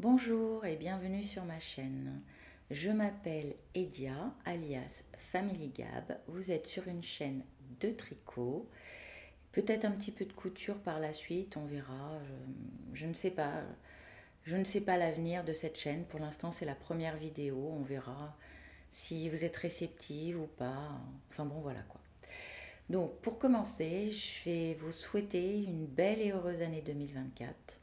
Bonjour et bienvenue sur ma chaîne. Je m'appelle Edia, alias Family Gab. Vous êtes sur une chaîne de tricot. Peut-être un petit peu de couture par la suite, on verra. Je ne sais pas. Je ne sais pas l'avenir de cette chaîne. Pour l'instant, c'est la première vidéo. On verra si vous êtes réceptive ou pas. Enfin bon, voilà quoi. Donc, pour commencer, je vais vous souhaiter une belle et heureuse année 2024,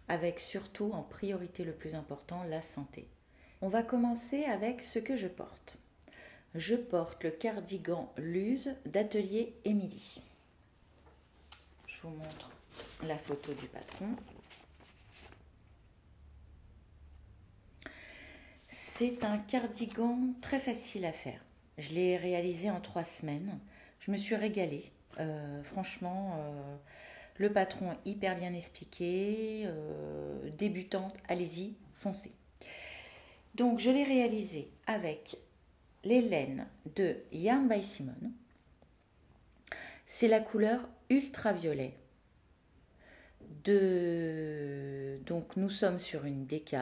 avec surtout en priorité le plus important, la santé. On va commencer avec ce que je porte. Je porte le cardigan Luz d'Atelier Émilie. Je vous montre la photo du patron. C'est un cardigan très facile à faire. Je l'ai réalisé en 3 semaines. Je me suis régalée. Franchement, le patron est hyper bien expliqué. Débutante, allez-y, foncez. Donc, je l'ai réalisé avec les laines de Yarn by Simone. C'est la couleur ultraviolet. Donc, nous sommes sur une DK.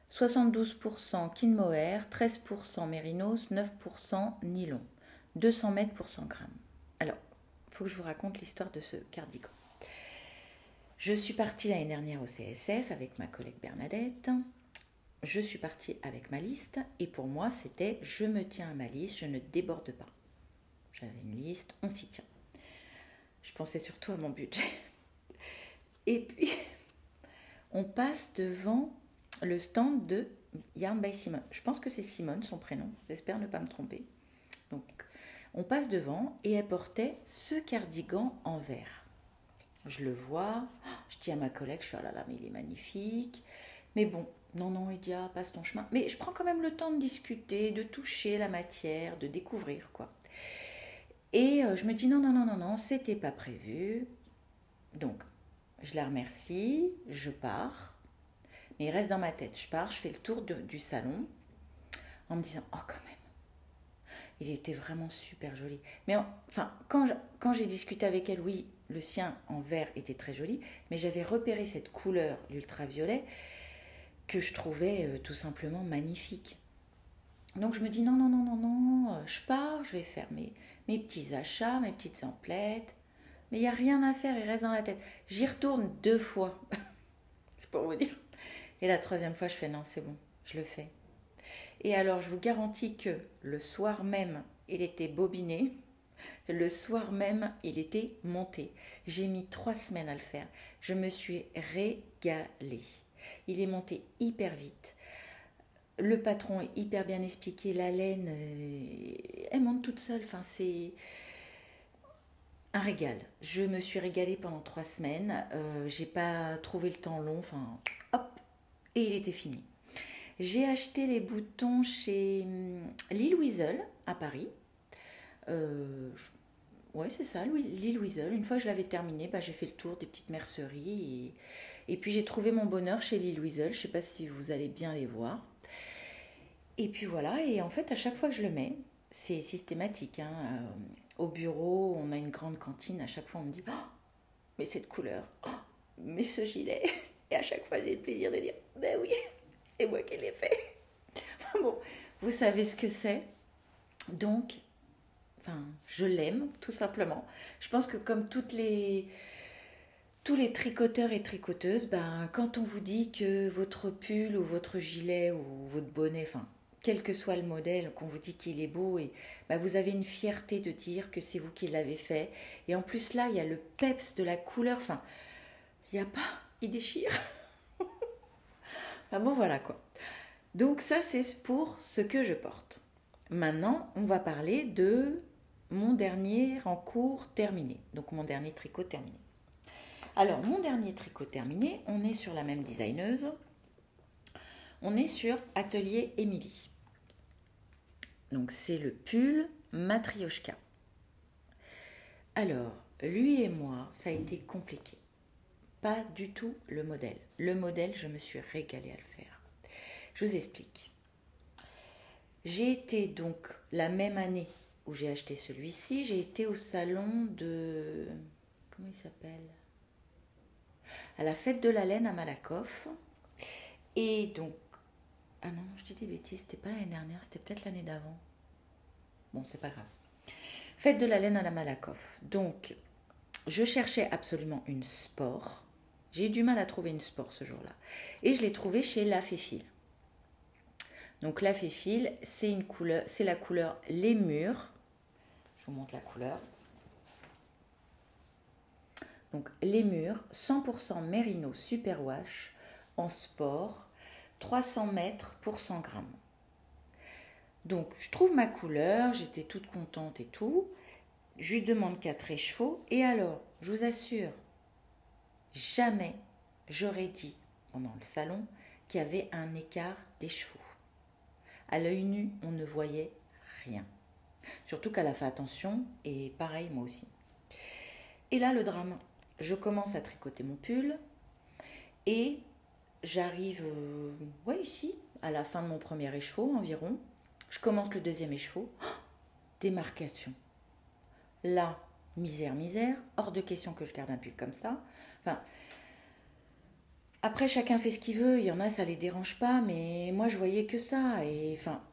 72% kin mohair, 13% mérinos, 9% nylon. 200 mètres pour 100 grammes. Alors, il faut que je vous raconte l'histoire de ce cardigan. Je suis partie l'année dernière au CSF avec ma collègue Bernadette. Je suis partie avec ma liste et pour moi, c'était je me tiens à ma liste, je ne déborde pas. J'avais une liste, on s'y tient. Je pensais surtout à mon budget. Et puis, on passe devant le stand de Yarn by Simone. Je pense que c'est Simone, son prénom. J'espère ne pas me tromper. Donc, on passe devant et elle portait ce cardigan en vert. Je le vois, je dis à ma collègue, je fais « oh là là, mais il est magnifique ». Mais bon, non, Edia, passe ton chemin. Mais je prends quand même le temps de discuter, de toucher la matière, de découvrir, quoi. Et je me dis non, c'était pas prévu. Donc, je la remercie, je pars. Mais il reste dans ma tête. Je pars, je fais le tour du salon en me disant « oh, quand même, il était vraiment super joli ». Mais enfin, quand j'ai discuté avec elle, oui, le sien en vert était très joli, mais j'avais repéré cette couleur, l'ultraviolet, que je trouvais tout simplement magnifique. Donc je me dis non, je pars, je vais faire mes petits achats, mes petites emplettes. Mais il n'y a rien à faire, il reste dans la tête. J'y retourne 2 fois. C'est pour vous dire. Et la 3e fois, je fais non, c'est bon, je le fais. Et alors, je vous garantis que le soir même, il était bobiné. Le soir même, il était monté. J'ai mis 3 semaines à le faire. Je me suis régalée. Il est monté hyper vite. Le patron est hyper bien expliqué. La laine, elle monte toute seule. Enfin, c'est un régal. Je me suis régalée pendant 3 semaines. J'ai pas trouvé le temps long. Enfin, hop, et il était fini. J'ai acheté les boutons chez Lille Weasel à Paris. Ouais, c'est ça, Lille Weasel. Une fois que je l'avais terminé, j'ai fait le tour des petites merceries. Et puis j'ai trouvé mon bonheur chez Lille Weasel. Je ne sais pas si vous allez bien les voir. Et puis voilà, et en fait, à chaque fois que je le mets, c'est systématique. Au bureau, on a une grande cantine. À chaque fois, on me dit oh, mais cette couleur, oh, mais ce gilet. Et à chaque fois, j'ai le plaisir de dire ben oui, c'est moi qui l'ai fait. Enfin bon, vous savez ce que c'est. Donc, je l'aime, tout simplement. Je pense que comme tous les tricoteurs et tricoteuses, quand on vous dit que votre pull ou votre gilet ou votre bonnet, quel que soit le modèle, qu'on vous dit qu'il est beau, et vous avez une fierté de dire que c'est vous qui l'avez fait. Et en plus là, il y a le peps de la couleur, il n'y a pas, il déchire. Bon, voilà quoi. Donc ça, c'est pour ce que je porte. Maintenant, on va parler de mon dernier en cours terminé. Donc mon dernier tricot terminé. Alors, mon dernier tricot terminé, on est sur la même designeuse. On est sur Atelier Émilie. Donc, c'est le pull Matryoshka. Alors, lui et moi, ça a été compliqué. Pas du tout le modèle. Le modèle, je me suis régalée à le faire. Je vous explique. J'ai été donc la même année où j'ai acheté celui-ci, j'ai été au salon de... Comment il s'appelle ? À la fête de la laine à Malakoff. Et donc, ah non, je dis des bêtises, c'était pas l'année dernière, c'était peut-être l'année d'avant. Bon, c'est pas grave. Fête de la laine à la Malakoff. Donc, je cherchais absolument une sport. J'ai eu du mal à trouver une sport ce jour-là. Et je l'ai trouvée chez La Féfile. Donc la Féfile, c'est une couleur, c'est la couleur Lémur. Je vous montre la couleur. Donc Lémur, 100% Mérino Superwash en sport, 300 mètres pour 100 grammes. Donc je trouve ma couleur, j'étais toute contente et tout. Je lui demande 4 écheveaux. Et alors, je vous assure, jamais j'aurais dit pendant le salon qu'il y avait un écart d'écheveaux. À l'œil nu, on ne voyait rien. Surtout qu'elle a fait attention, et pareil, moi aussi. Et là, le drame. Je commence à tricoter mon pull, et j'arrive, ici, à la fin de mon premier écheveau environ. Je commence le deuxième écheveau. Oh, démarcation. Là, misère, hors de question que je garde un pull comme ça. Enfin, après, chacun fait ce qu'il veut, il y en a, ça les dérange pas, mais moi, je voyais que ça. Et enfin,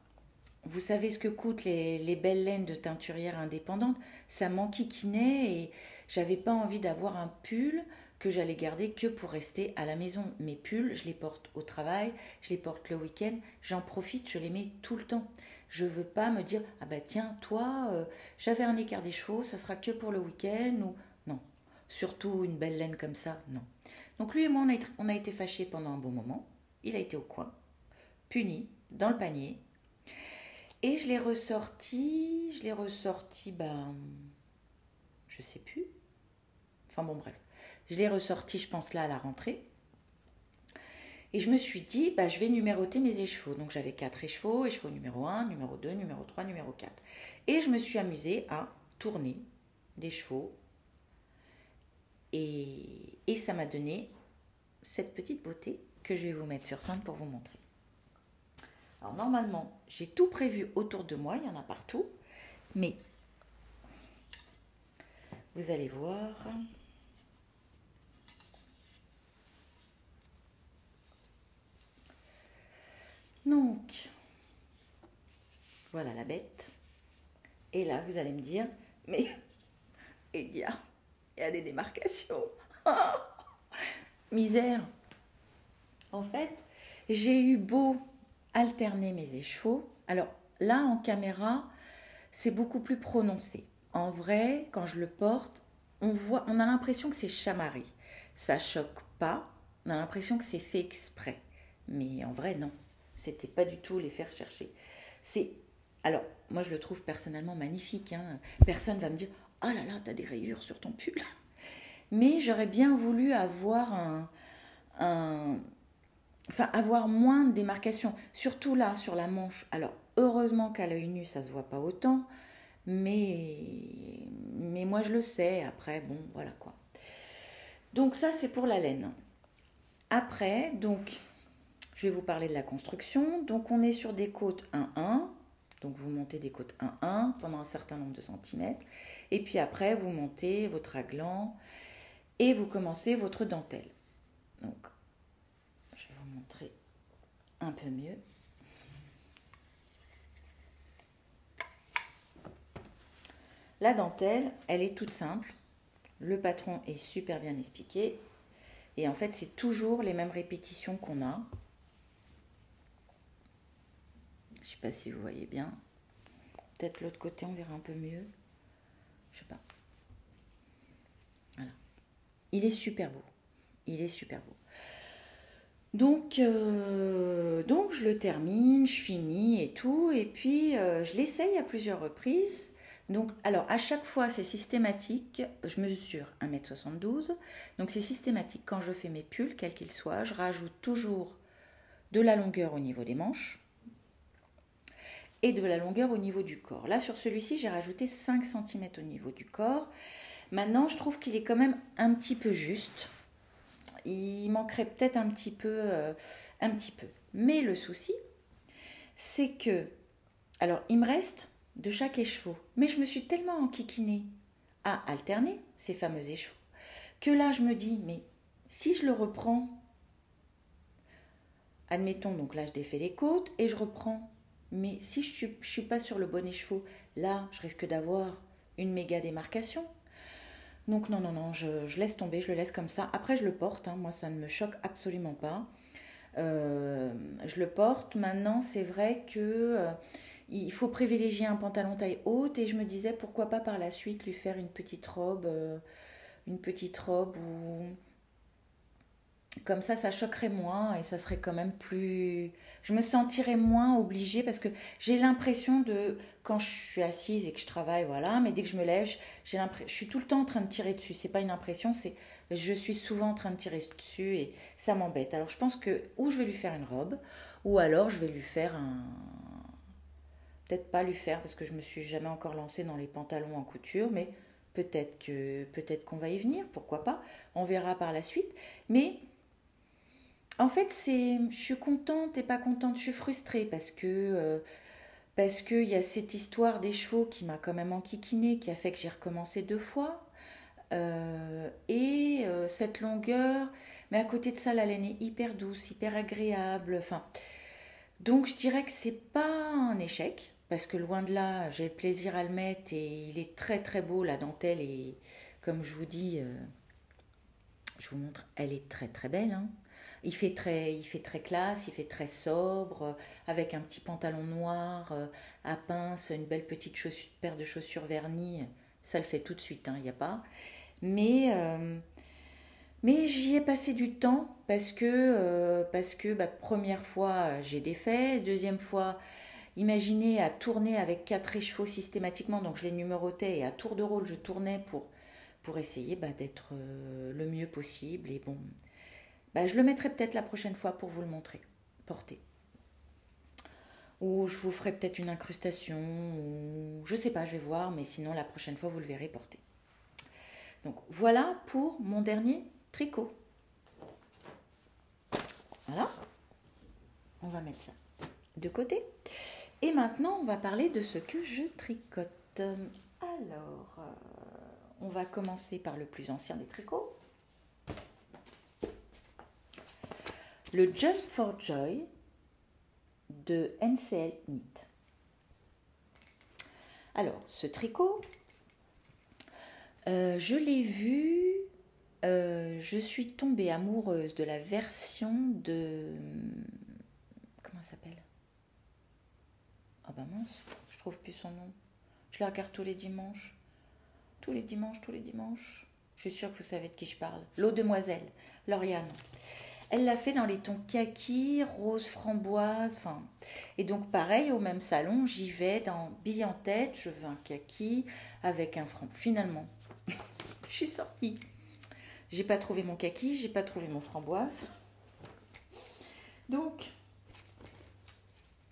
vous savez ce que coûtent les belles laines de teinturière indépendante. Ça m'enquiquinait et j'avais pas envie d'avoir un pull que j'allais garder que pour rester à la maison. Mes pulls, je les porte au travail, je les porte le week-end, j'en profite, je les mets tout le temps. Je veux pas me dire, ah bah tiens, toi, j'avais un écart des chevaux, ça sera que pour le week-end ou... Non, surtout une belle laine comme ça, non. Donc lui et moi, on a été fâchés pendant un bon moment. Il a été au coin, puni, dans le panier. Et je l'ai ressorti, je sais plus. Enfin bon, bref. Je l'ai ressorti, je pense, là, à la rentrée. Et je me suis dit, je vais numéroter mes écheveaux. Donc j'avais 4 écheveaux, écheveau numéro 1, numéro 2, numéro 3, numéro 4. Et je me suis amusée à tourner des chevaux. Et ça m'a donné cette petite beauté que je vais vous mettre sur scène pour vous montrer. Alors normalement, j'ai tout prévu autour de moi, il y en a partout. Mais vous allez voir... Donc, voilà la bête. Et là, vous allez me dire, mais il y a des démarcations. Misère. En fait, j'ai eu beau alterner mes écheveaux. Alors là, en caméra, c'est beaucoup plus prononcé. En vrai, quand je le porte, on a l'impression que c'est chamarré. Ça choque pas. On a l'impression que c'est fait exprès. Mais en vrai, non. C'était pas du tout les faire chercher. Alors, moi je le trouve personnellement magnifique. Personne va me dire, oh là là, t'as des rayures sur ton pull. Mais j'aurais bien voulu avoir avoir moins de démarcation. Surtout là, sur la manche. Alors, heureusement qu'à l'œil nu, ça se voit pas autant. Mais moi je le sais. Après, bon, voilà quoi. Donc ça, c'est pour la laine. Après, donc... Je vais vous parler de la construction. Donc, on est sur des côtes 1-1. Donc, vous montez des côtes 1-1 pendant un certain nombre de centimètres. Et puis après, vous montez votre raglan et vous commencez votre dentelle. Donc, je vais vous montrer un peu mieux. La dentelle, elle est toute simple. Le patron est super bien expliqué. Et en fait, c'est toujours les mêmes répétitions qu'on a. Je ne sais pas si vous voyez bien. Peut-être l'autre côté, on verra un peu mieux. Je sais pas. Voilà. Il est super beau. Donc je le termine, je finis et tout. Et puis, je l'essaye à plusieurs reprises. Donc, alors, à chaque fois, c'est systématique. Je mesure 1m72. Donc, c'est systématique. Quand je fais mes pulls, quels qu'ils soient, je rajoute toujours de la longueur au niveau des manches et de la longueur au niveau du corps. Là, sur celui-ci, j'ai rajouté 5 cm au niveau du corps. Maintenant, je trouve qu'il est quand même un petit peu juste. Il manquerait peut-être un petit peu. Mais le souci, c'est que... Alors, il me reste de chaque écheveau. Mais je me suis tellement enquiquinée à alterner ces fameux écheveaux que là, je me dis, mais si je le reprends, admettons, donc là je défais les côtes et je reprends. Mais si je ne suis pas sur le bon écheveau, là je risque d'avoir une méga démarcation. Donc non, non, non, je laisse tomber, je le laisse comme ça. Après je le porte, hein, moi ça ne me choque absolument pas. Je le porte. Maintenant c'est vrai que il faut privilégier un pantalon taille haute et je me disais pourquoi pas par la suite lui faire une petite robe ou comme ça choquerait moins et ça serait quand même plus... Je me sentirais moins obligée parce que j'ai l'impression de... Quand je suis assise et que je travaille, voilà, mais dès que je me lève, j'ai l'impression... Je suis tout le temps en train de tirer dessus. C'est pas une impression, c'est... Je suis souvent en train de tirer dessus et ça m'embête. Alors je pense que ou je vais lui faire une robe, ou alors je vais lui faire un... Peut-être pas lui faire parce que je me suis jamais encore lancée dans les pantalons en couture, mais peut-être qu'on va y venir, pourquoi pas. On verra par la suite. Mais en fait, je suis contente et pas contente, je suis frustrée parce que il y a cette histoire des chevaux qui m'a quand même enquiquinée, qui a fait que j'ai recommencé 2 fois. Cette longueur, mais à côté de ça, la laine est hyper douce, hyper agréable. Enfin, donc je dirais que c'est pas un échec, parce que loin de là, j'ai le plaisir à le mettre et il est très très beau, la dentelle, et comme je vous dis, je vous montre, elle est très très belle, hein. Il fait très classe, il fait très sobre, avec un petit pantalon noir à pince, une belle petite paire de chaussures vernies. Ça le fait tout de suite, hein, il n'y a pas. Mais, euh, mais j'y ai passé du temps parce que bah, première fois, j'ai défait. Deuxième fois, imaginez à tourner avec 4 écheveaux systématiquement. Donc je les numérotais et à tour de rôle, je tournais pour essayer bah, d'être le mieux possible. Et bon, bah, je le mettrai peut-être la prochaine fois pour vous le montrer, porter. Ou je vous ferai peut-être une incrustation, ou je sais pas, je vais voir, mais sinon la prochaine fois vous le verrez porter. Donc voilà pour mon dernier tricot. Voilà, on va mettre ça de côté. Et maintenant on va parler de ce que je tricote. Alors, on va commencer par le plus ancien des tricots. Le Just for Joy de MCL Knit. Alors, ce tricot, je l'ai vu, je suis tombée amoureuse de la version de... Comment ça s'appelle? Ah bah mince, je trouve plus son nom. Je la regarde tous les dimanches. Tous les dimanches, tous les dimanches. Je suis sûre que vous savez de qui je parle. L'eau demoiselle, Lauriane. Elle l'a fait dans les tons kaki, rose, framboise, enfin. Et donc pareil, au même salon, j'y vais dans bille en tête, je veux un kaki avec un framboise. Finalement, je suis sortie. J'ai pas trouvé mon kaki, j'ai pas trouvé mon framboise. Donc,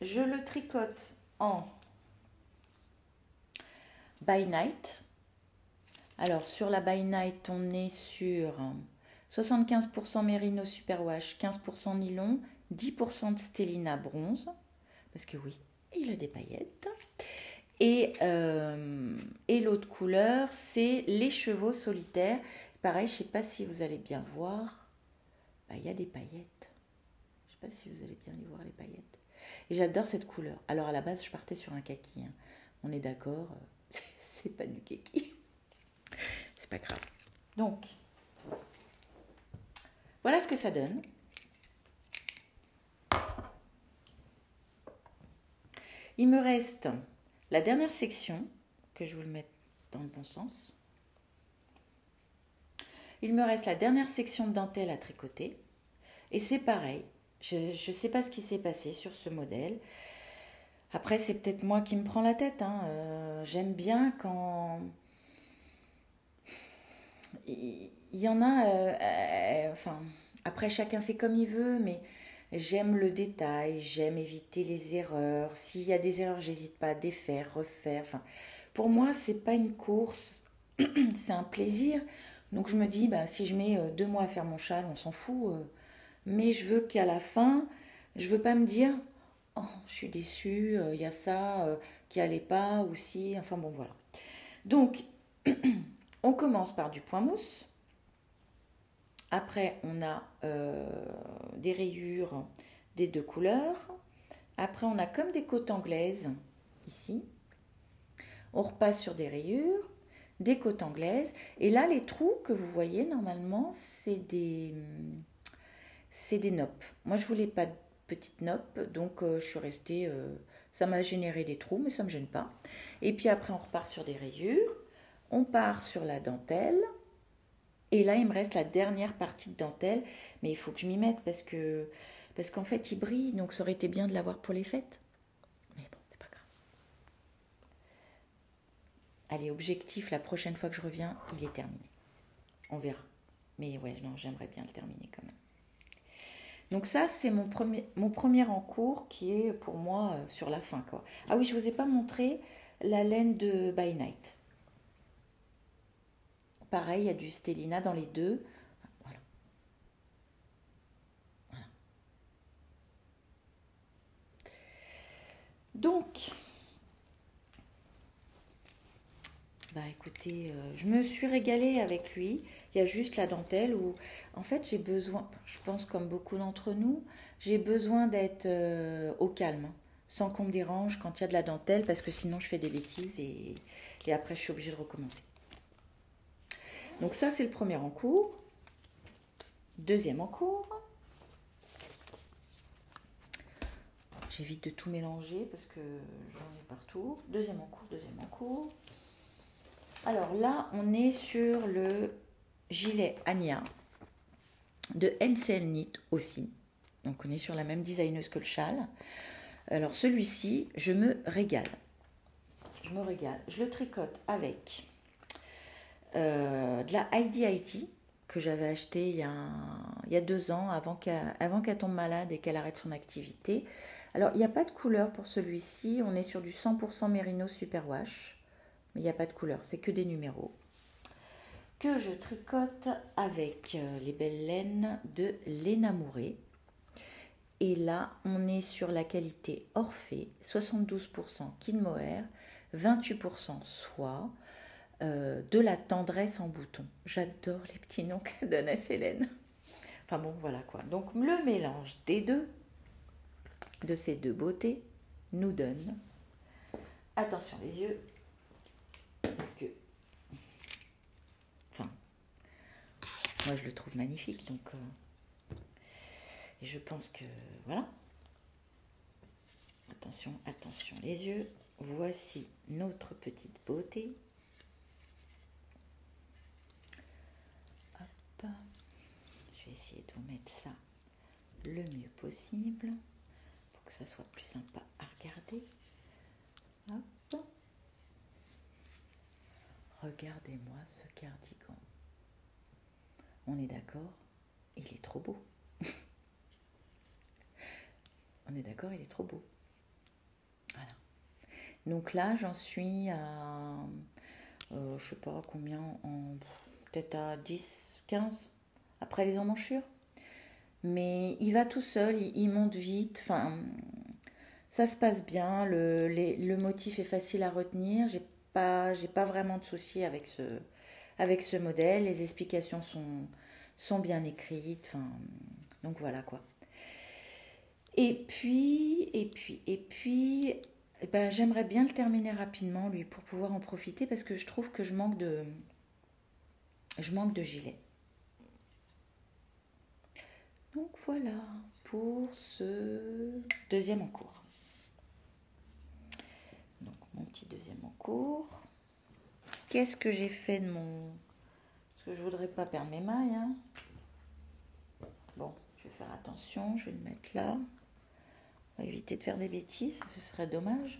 je le tricote en by night. Alors, sur la by night, on est sur 75% mérino superwash, 15% nylon, 10% de stélina bronze, parce que oui, il a des paillettes. Et l'autre couleur, c'est les chevaux solitaires. Pareil, je ne sais pas si vous allez bien voir. Bah, il y a des paillettes. Je ne sais pas si vous allez bien les voir, les paillettes. Et j'adore cette couleur. Alors à la base, je partais sur un kaki, hein. On est d'accord, c'est pas du kaki. C'est pas grave. Donc, voilà ce que ça donne. Il me reste la dernière section, que je vous le mette dans le bon sens. Il me reste la dernière section de dentelle à tricoter. Et c'est pareil. Je ne sais pas ce qui s'est passé sur ce modèle. Après, c'est peut-être moi qui me prends la tête, hein. J'aime bien quand... Il y en a... enfin, après, chacun fait comme il veut, mais j'aime le détail, j'aime éviter les erreurs. S'il y a des erreurs, j'hésite pas à défaire, refaire. Enfin, pour moi, c'est pas une course, c'est un plaisir. Donc je me dis, bah, si je mets 2 mois à faire mon châle, on s'en fout. Mais je veux qu'à la fin, je veux pas me dire, oh, je suis déçue, il y a ça qui allait pas, ou si, enfin bon, voilà. Donc, on commence par du point mousse. Après, on a des rayures des deux couleurs. Après, on a comme des côtes anglaises, ici. On repasse sur des rayures, des côtes anglaises. Et là, les trous que vous voyez, normalement, c'est des noppes. Moi, je voulais pas de petites noppes, donc je suis restée... ça m'a généré des trous, mais ça ne me gêne pas. Et puis après, on repart sur des rayures. On part sur la dentelle. Et là, il me reste la dernière partie de dentelle. Mais il faut que je m'y mette parce qu'en fait, il brille. Donc, ça aurait été bien de l'avoir pour les fêtes. Mais bon, c'est pas grave. Allez, objectif, la prochaine fois que je reviens, il est terminé. On verra. Mais ouais, non, j'aimerais bien le terminer quand même. Donc ça, c'est mon premier en cours qui est pour moi sur la fin, quoi. Ah oui, je ne vous ai pas montré la laine de By Night. Pareil, il y a du Stellina dans les deux. Voilà. Voilà. Donc, bah écoutez, je me suis régalée avec lui. Il y a juste la dentelle où, en fait, j'ai besoin, je pense comme beaucoup d'entre nous, j'ai besoin d'être au calme, sans qu'on me dérange quand il y a de la dentelle, parce que sinon je fais des bêtises et après je suis obligée de recommencer. Donc ça, c'est le premier en cours. Deuxième en cours. J'évite de tout mélanger parce que j'en ai partout. Deuxième en cours, deuxième en cours. Alors là, on est sur le gilet Anya de NCL Knit aussi. Donc on est sur la même designeuse que le châle. Alors celui-ci, je me régale. Je me régale. Je le tricote avec de la Heidi Heidi que j'avais acheté il y a 2 ans avant qu'elle tombe malade et qu'elle arrête son activité. Alors il n'y a pas de couleur pour celui-ci. On est sur du 100% Merino Superwash. Mais il n'y a pas de couleur, c'est que des numéros. Que je tricote avec les belles laines de Léna Mouret. Et là, on est sur la qualité Orphée, 72% Kid Mohair, 28% soie, de la tendresse en bouton. J'adore les petits noms qu'elle donne à Célène. Enfin bon, voilà quoi. Donc le mélange des deux, de ces deux beautés, nous donne... Attention les yeux, parce que... Enfin, moi je le trouve magnifique, donc... Et je pense que... Voilà. Attention, attention les yeux. Voici notre petite beauté. Hop. Je vais essayer de vous mettre ça le mieux possible pour que ça soit plus sympa à regarder. Hop. Regardez-moi ce cardigan. On est d'accord, il est trop beau. On est d'accord, il est trop beau. Voilà. Donc là, j'en suis à, je sais pas combien, peut-être à 10, 15, après les emmanchures. Mais il va tout seul, il monte vite, enfin, ça se passe bien, le motif est facile à retenir, j'ai pas vraiment de soucis avec ce modèle, les explications sont bien écrites, enfin, donc voilà quoi. Et puis, ben, j'aimerais bien le terminer rapidement, lui, pour pouvoir en profiter, parce que je trouve que je manque de gilet. Donc voilà, pour ce deuxième en cours. Donc mon petit deuxième en cours. Qu'est-ce que j'ai fait de mon... Parce que je voudrais pas perdre mes mailles, hein. Bon, je vais faire attention, je vais le mettre là. On va éviter de faire des bêtises, ce serait dommage.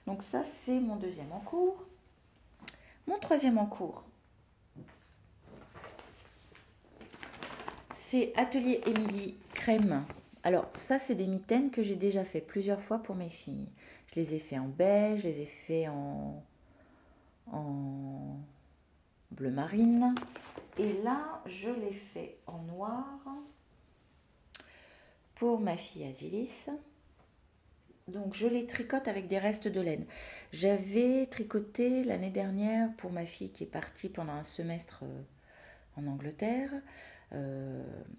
Donc ça, c'est mon deuxième en cours. Mon troisième en cours, c'est Atelier Émilie Crème. Alors ça, c'est des mitaines que j'ai déjà fait plusieurs fois pour mes filles. Je les ai fait en beige, je les ai fait en bleu marine. Et là, je l'ai fait en noir pour ma fille Asilis. Donc je les tricote avec des restes de laine. J'avais tricoté l'année dernière pour ma fille qui est partie pendant un semestre en Angleterre.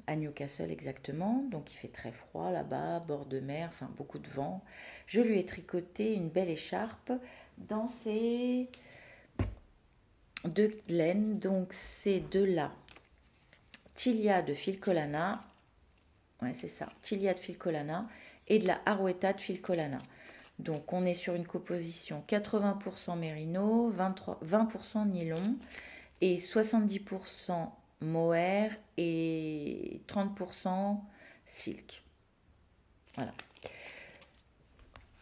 à Newcastle exactement, donc il fait très froid là-bas, bord de mer, enfin beaucoup de vent. Je lui ai tricoté une belle écharpe dans ces deux laines, donc ces deux-là, Tilia de Filcolana, ouais c'est ça, Tilia de Filcolana et de la Arouetta de Filcolana. Donc on est sur une composition 80% mérino, 20% nylon et 70% mohair et 30% silk. Voilà.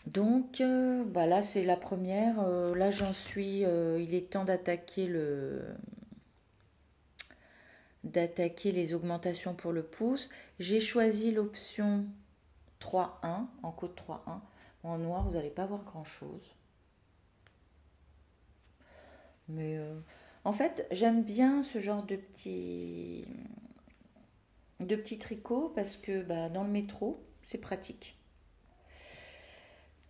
Donc là c'est la première. Là j'en suis. Il est temps d'attaquer les augmentations pour le pouce. J'ai choisi l'option 3-1 en code 3-1. En noir vous n'allez pas voir grand chose. Mais en fait, j'aime bien ce genre de petits tricots parce que dans le métro, c'est pratique.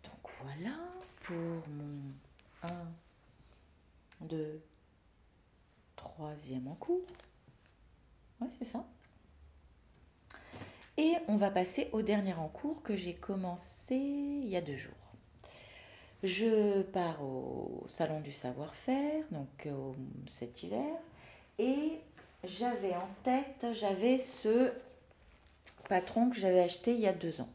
Donc voilà pour mon 1, 2, 3e en cours. Ouais, c'est ça. Et on va passer au dernier en cours que j'ai commencé il y a 2 jours. Je pars au salon du savoir-faire, donc cet hiver, et j'avais en tête, j'avais ce patron que j'avais acheté il y a 2 ans,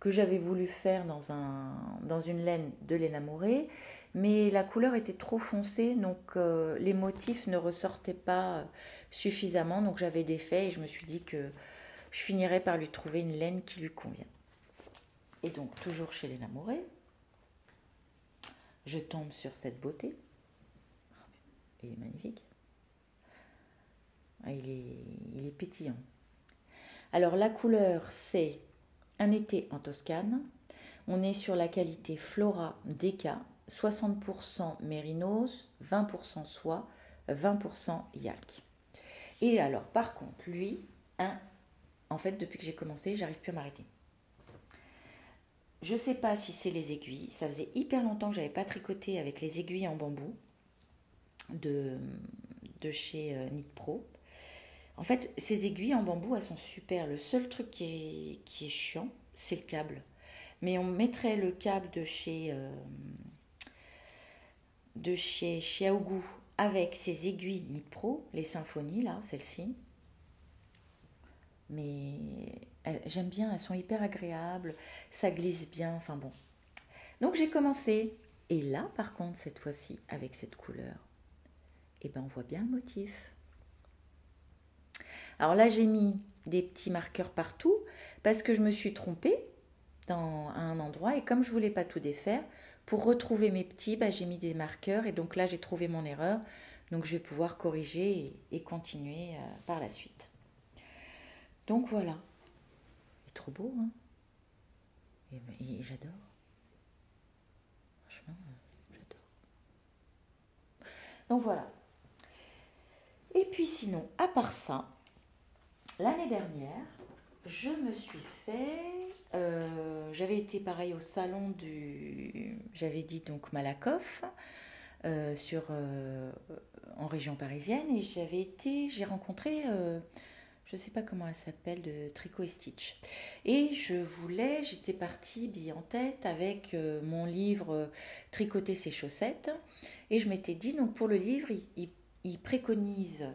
que j'avais voulu faire dans une laine de laine amourée, mais la couleur était trop foncée, donc les motifs ne ressortaient pas suffisamment, donc j'avais défait et je me suis dit que je finirais par lui trouver une laine qui lui convient. Et donc toujours chez Laine Amourée, je tombe sur cette beauté. Il est magnifique. Il est pétillant. Alors la couleur, c'est un été en Toscane. On est sur la qualité Flora Deca, 60% mérinos, 20% soie, 20% yak. Et alors par contre, lui, en fait depuis que j'ai commencé, j'arrive plus à m'arrêter. Je ne sais pas si c'est les aiguilles. Ça faisait hyper longtemps que je n'avais pas tricoté avec les aiguilles en bambou de chez Knit Pro. En fait, ces aiguilles en bambou, elles sont super. Le seul truc qui est chiant, c'est le câble. Mais on mettrait le câble de chez Xiaogu avec ces aiguilles Knit Pro, les symphonies là, celles-ci. Mais j'aime bien, elles sont hyper agréables, ça glisse bien, enfin bon. Donc j'ai commencé. Et là, par contre, cette fois-ci, avec cette couleur, on voit bien le motif. Alors là, j'ai mis des petits marqueurs partout parce que je me suis trompée à un endroit. Et comme je ne voulais pas tout défaire, pour retrouver mes petits, j'ai mis des marqueurs. Et donc là, j'ai trouvé mon erreur. Donc je vais pouvoir corriger et continuer par la suite. Donc voilà. Il est trop beau, hein? Et j'adore. Franchement, j'adore. Donc voilà. Et puis sinon, à part ça, l'année dernière, je me suis fait... j'avais été pareil au salon j'avais dit donc Malakoff, en région parisienne, et j'ai rencontré... je ne sais pas comment elle s'appelle, de Tricot et Stitch. Et j'étais partie bille en tête avec mon livre Tricoter ses chaussettes. Et je m'étais dit, donc pour le livre, il préconise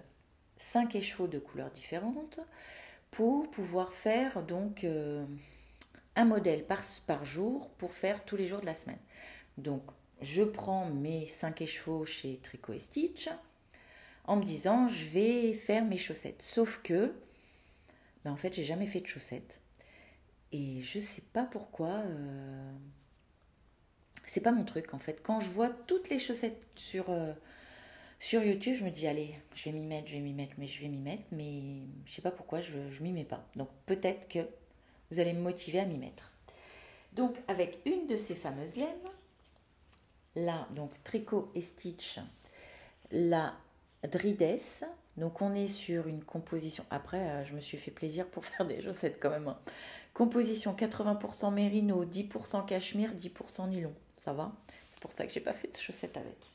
5 écheveaux de couleurs différentes pour pouvoir faire donc un modèle par jour pour faire tous les jours de la semaine. Donc je prends mes 5 écheveaux chez Tricot et Stitch en me disant je vais faire mes chaussettes. Sauf que en fait, j'ai jamais fait de chaussettes. Et je sais pas pourquoi. C'est pas mon truc en fait. Quand je vois toutes les chaussettes sur YouTube, je me dis allez, je vais m'y mettre, mais je sais pas pourquoi je m'y mets pas. Donc peut-être que vous allez me motiver à m'y mettre. Donc avec une de ces fameuses laines, là, donc Tricot et Stitch, la Drides. Donc on est sur une composition, après je me suis fait plaisir pour faire des chaussettes quand même. Composition 80% mérino, 10% cachemire, 10% nylon, ça va? C'est pour ça que j'ai pas fait de chaussettes avec.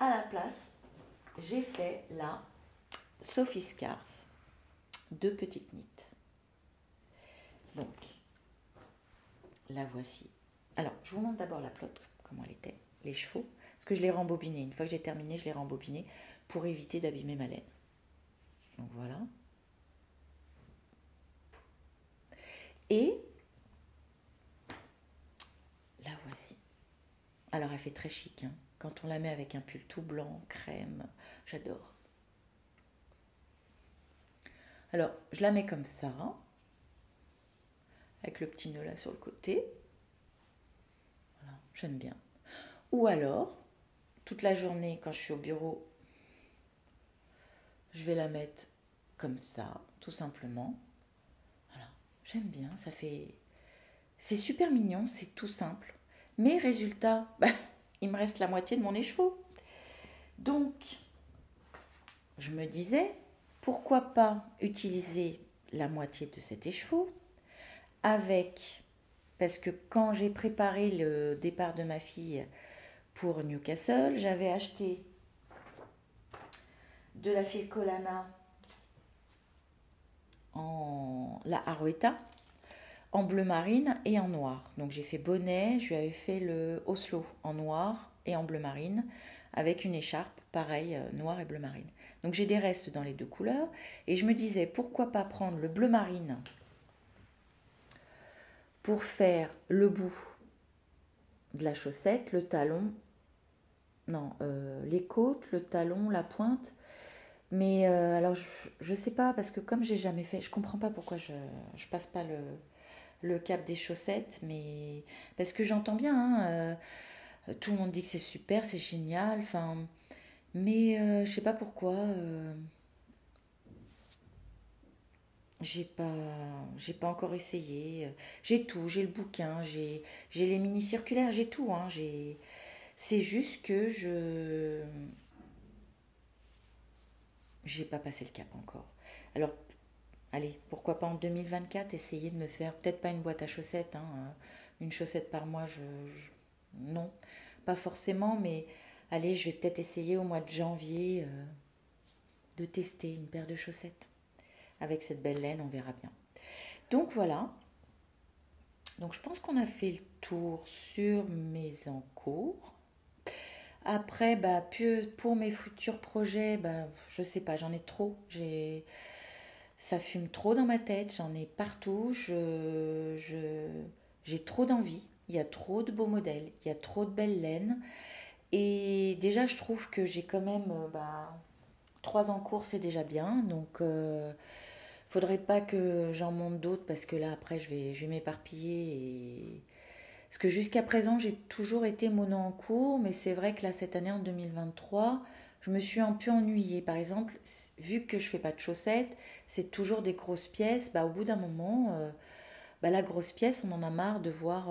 À la place, j'ai fait la Sophie Scars. 2 petites nittes. Donc, la voici. Alors, je vous montre d'abord la pelote, comment elle était, les chevaux, parce que je l'ai rembobinée. Une fois que j'ai terminé, je l'ai rembobinée pour éviter d'abîmer ma laine. Donc voilà. Et la voici. Alors, elle fait très chic, hein. Quand on la met avec un pull tout blanc, crème, j'adore. Alors, je la mets comme ça, avec le petit nœud là sur le côté. Voilà, j'aime bien. Ou alors, toute la journée, quand je suis au bureau, je vais la mettre comme ça, tout simplement. Voilà, j'aime bien, ça fait... C'est super mignon, c'est tout simple. Mais résultat, il me reste la moitié de mon écheveau. Donc, je me disais, pourquoi pas utiliser la moitié de cet écheveau avec... Parce que quand j'ai préparé le départ de ma fille pour Newcastle, j'avais acheté de la Filcolana en la Arouetta, en bleu marine et en noir. Donc j'ai fait bonnet, je lui avais fait le Oslo en noir et en bleu marine, avec une écharpe, pareil, noir et bleu marine. Donc j'ai des restes dans les deux couleurs, et je me disais, pourquoi pas prendre le bleu marine pour faire le bout de la chaussette, le talon, non, les côtes, le talon, la pointe. Mais alors, je sais pas, parce que comme j'ai jamais fait, je comprends pas pourquoi je passe pas le cap des chaussettes, mais parce que j'entends bien, hein, tout le monde dit que c'est super, c'est génial, enfin, mais je sais pas pourquoi, j'ai pas, j'ai pas encore essayé. J'ai tout, j'ai le bouquin, j'ai les mini circulaires, j'ai tout, hein, c'est juste que j'ai pas passé le cap encore. Alors, allez, pourquoi pas en 2024 essayer de me faire, peut-être pas une boîte à chaussettes, hein, une chaussette par mois, non, pas forcément, mais allez, je vais peut-être essayer au mois de janvier de tester une paire de chaussettes. Avec cette belle laine, on verra bien. Donc voilà, donc je pense qu'on a fait le tour sur mes encours. Après, pour mes futurs projets, je sais pas, j'en ai trop. Ça fume trop dans ma tête, j'en ai partout. J'ai trop d'envie. Il y a trop de beaux modèles, il y a trop de belles laines. Et déjà, je trouve que j'ai quand même 3 en cours, c'est déjà bien. Donc, faudrait pas que j'en monte d'autres parce que là, après, je vais m'éparpiller. Parce que jusqu'à présent, j'ai toujours été mono en cours, mais c'est vrai que là, cette année, en 2023, je me suis un peu ennuyée. Par exemple, vu que je fais pas de chaussettes, c'est toujours des grosses pièces. Au bout d'un moment, la grosse pièce, on en a marre de voir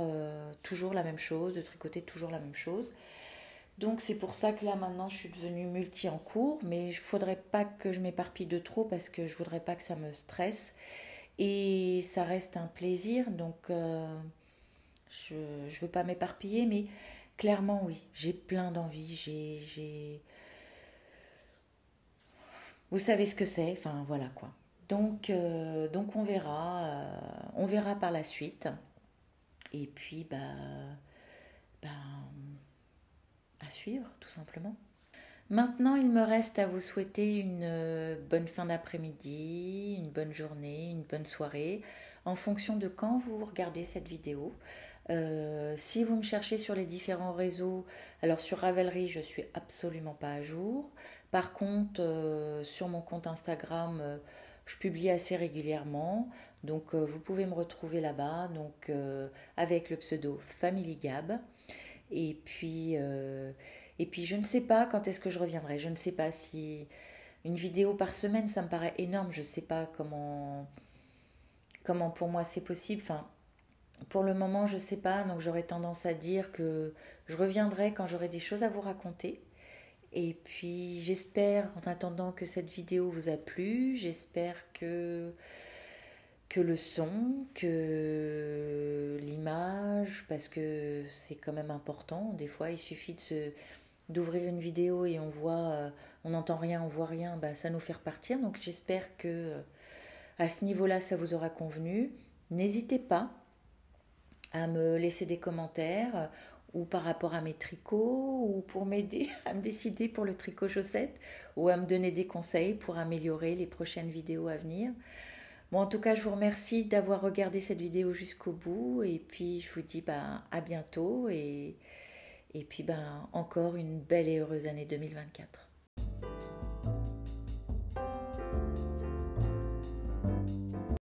toujours la même chose, de tricoter toujours la même chose. Donc c'est pour ça que là maintenant je suis devenue multi en cours, mais il ne faudrait pas que je m'éparpille de trop parce que je voudrais pas que ça me stresse. Et ça reste un plaisir, donc je ne veux pas m'éparpiller, mais clairement oui, j'ai plein d'envie, vous savez ce que c'est, enfin voilà quoi. Donc on verra par la suite. Et puis bah, à suivre tout simplement. Maintenant, il me reste à vous souhaiter une bonne fin d'après-midi, une bonne journée, une bonne soirée, en fonction de quand vous regardez cette vidéo. Si vous me cherchez sur les différents réseaux, alors sur Ravelry, je suis absolument pas à jour. Par contre, sur mon compte Instagram, je publie assez régulièrement. Donc, vous pouvez me retrouver là-bas, donc avec le pseudo Family Gab. Et puis, je ne sais pas quand est-ce que je reviendrai. Je ne sais pas si une vidéo par semaine, ça me paraît énorme. Je ne sais pas comment pour moi c'est possible. Enfin, pour le moment, je ne sais pas. Donc j'aurais tendance à dire que je reviendrai quand j'aurai des choses à vous raconter. Et puis j'espère en attendant que cette vidéo vous a plu. J'espère que le son, que l'image, parce que c'est quand même important. Des fois, il suffit d'ouvrir une vidéo et on n'entend rien, on voit rien, ça nous fait repartir. Donc j'espère que à ce niveau-là, ça vous aura convenu. N'hésitez pas à me laisser des commentaires ou par rapport à mes tricots ou pour m'aider à me décider pour le tricot chaussette ou à me donner des conseils pour améliorer les prochaines vidéos à venir. Bon, en tout cas, je vous remercie d'avoir regardé cette vidéo jusqu'au bout et puis je vous dis à bientôt et puis encore une belle et heureuse année 2024.